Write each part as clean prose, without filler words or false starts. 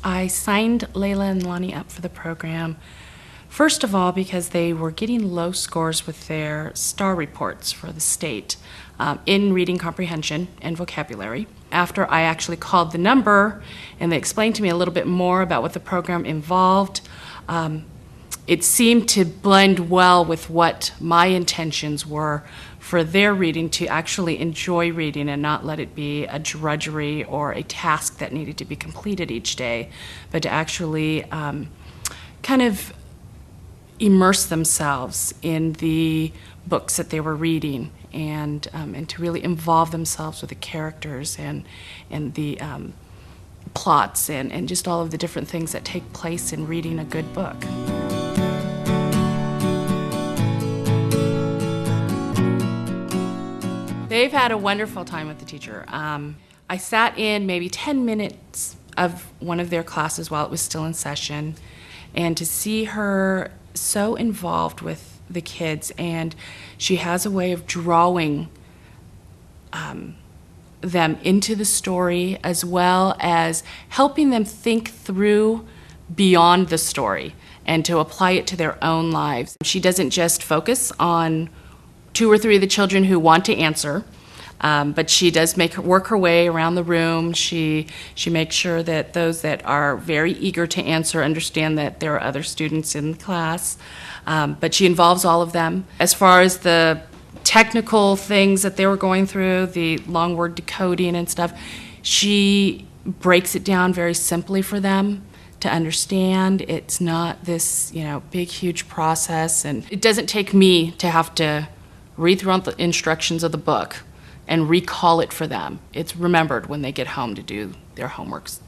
I signed Layla and Lonnie up for the program, first of all, because they were getting low scores with their STAR reports for the state in reading comprehension and vocabulary. After I actually called the number and they explained to me a little bit more about what the program involved, it seemed to blend well with what my intentions were for their reading, to actually enjoy reading and not let it be a drudgery or a task that needed to be completed each day, but to actually kind of immerse themselves in the books that they were reading, and to really involve themselves with the characters and the plots and just all of the different things that take place in reading a good book. They've had a wonderful time with the teacher. I sat in maybe 10 minutes of one of their classes while it was still in session, and to see her so involved with the kids, and she has a way of drawing them into the story, as well as helping them think through beyond the story and to apply it to their own lives. She doesn't just focus on 2 or 3 of the children who want to answer, but she does work her way around the room. She makes sure that those that are very eager to answer understand that there are other students in the class, but she involves all of them. As far as the technical things that they were going through, the long word decoding and stuff, she breaks it down very simply for them to understand. It's not this, big, huge process, and it doesn't take me to have to read through the instructions of the book and recall it for them. It's remembered when they get home to do their homeworks,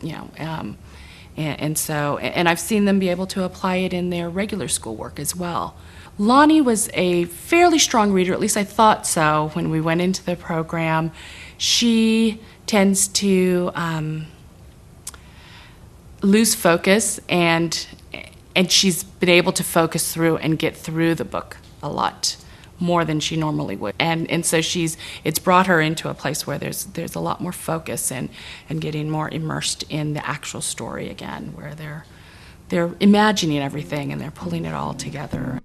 and I've seen them be able to apply it in their regular schoolwork as well. Lonnie was a fairly strong reader, at least I thought so when we went into the program. She tends to lose focus, and she's been able to focus through and get through the book a lot more than she normally would, and so it's brought her into a place where there's a lot more focus and getting more immersed in the actual story again, where they're imagining everything and they're pulling it all together.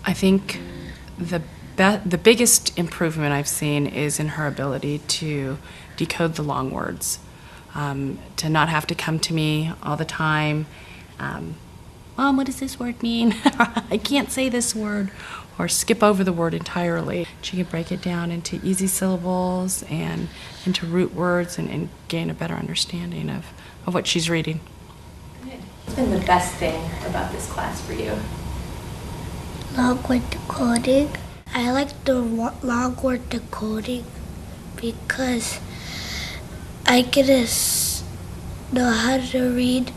I think the biggest improvement I've seen is in her ability to decode the long words, to not have to come to me all the time. Mom, what does this word mean? I can't say this word, or skip over the word entirely. She can break it down into easy syllables and into root words and gain a better understanding of what she's reading. Good. What's been the best thing about this class for you? Long word decoding. I like the long word decoding because I get to know how to read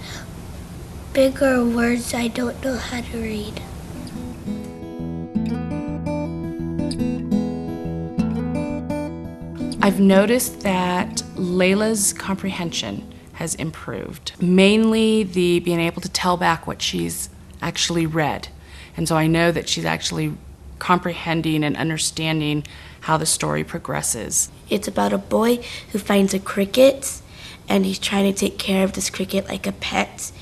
bigger words I don't know how to read. I've noticed that Layla's comprehension has improved. Mainly the being able to tell back what she's actually read. And so I know that she's actually comprehending and understanding how the story progresses. It's about a boy who finds a cricket, and he's trying to take care of this cricket like a pet.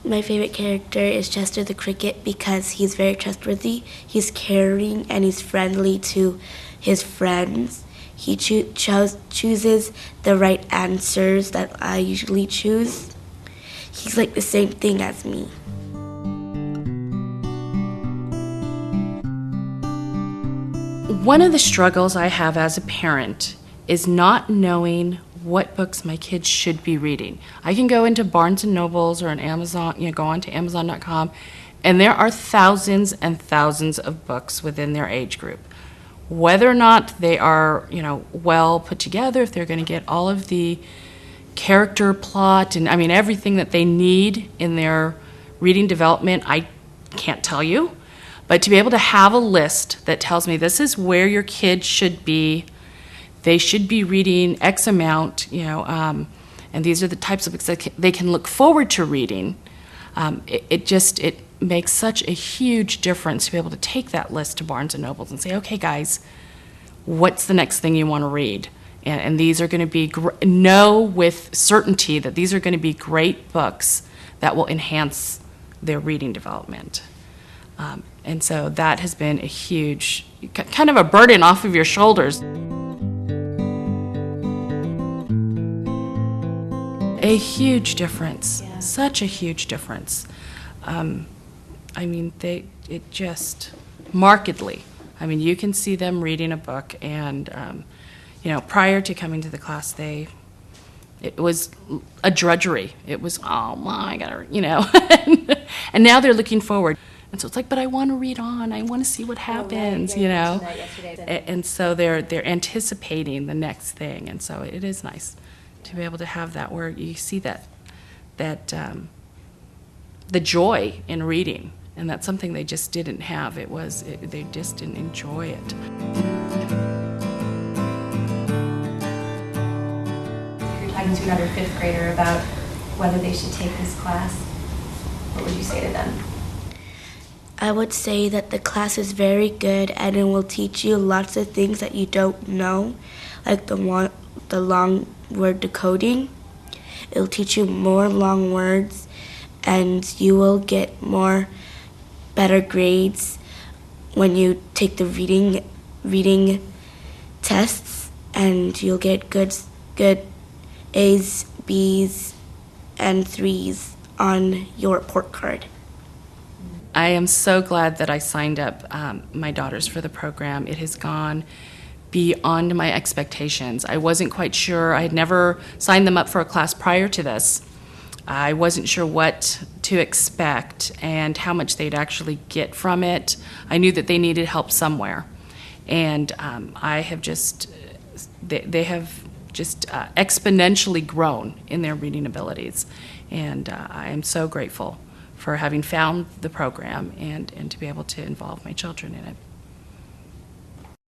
My favorite character is Chester the Cricket because he's very trustworthy, he's caring, and he's friendly to his friends. He chooses the right answers that I usually choose. He's like the same thing as me. One of the struggles I have as a parent is not knowing what books my kids should be reading. I can go into Barnes & Nobles or an Amazon, go onto Amazon.com, and there are thousands and thousands of books within their age group. Whether or not they are, well put together, if they're going to get all of the character plot and everything that they need in their reading development, I can't tell you. But to be able to have a list that tells me this is where your kid should be, they should be reading X amount, and these are the types of books that they can look forward to reading. It makes such a huge difference to be able to take that list to Barnes & Nobles and say, okay, guys, what's the next thing you want to read? And these are going to be, know with certainty that these are going to be great books that will enhance their reading development. And so that has been a huge, kind of a burden off of your shoulders. A huge difference, such a huge difference. I mean, it just markedly. I mean, you can see them reading a book, and you know, prior to coming to the class, it was a drudgery. It was, oh my, I gotta, you know, and now they're looking forward. And so it's like, but I want to read on. I want to see what happens, you know. And so they're anticipating the next thing, and so it is nice to be able to have that where you see that the joy in reading, and that's something they just didn't have. They just didn't enjoy it. If you're talking to another 5th grader about whether they should take this class, what would you say to them? I would say that the class is very good and it will teach you lots of things that you don't know, like the long word decoding. It'll teach you more long words, and you will get better grades when you take the reading tests, and you'll get good A's, B's, and 3's on your report card. I am so glad that I signed up my daughters for the program. It has gone beyond my expectations. I wasn't quite sure. I had never signed them up for a class prior to this. I wasn't sure what to expect and how much they'd actually get from it. I knew that they needed help somewhere. And they have just exponentially grown in their reading abilities. And I am so grateful for having found the program and to be able to involve my children in it.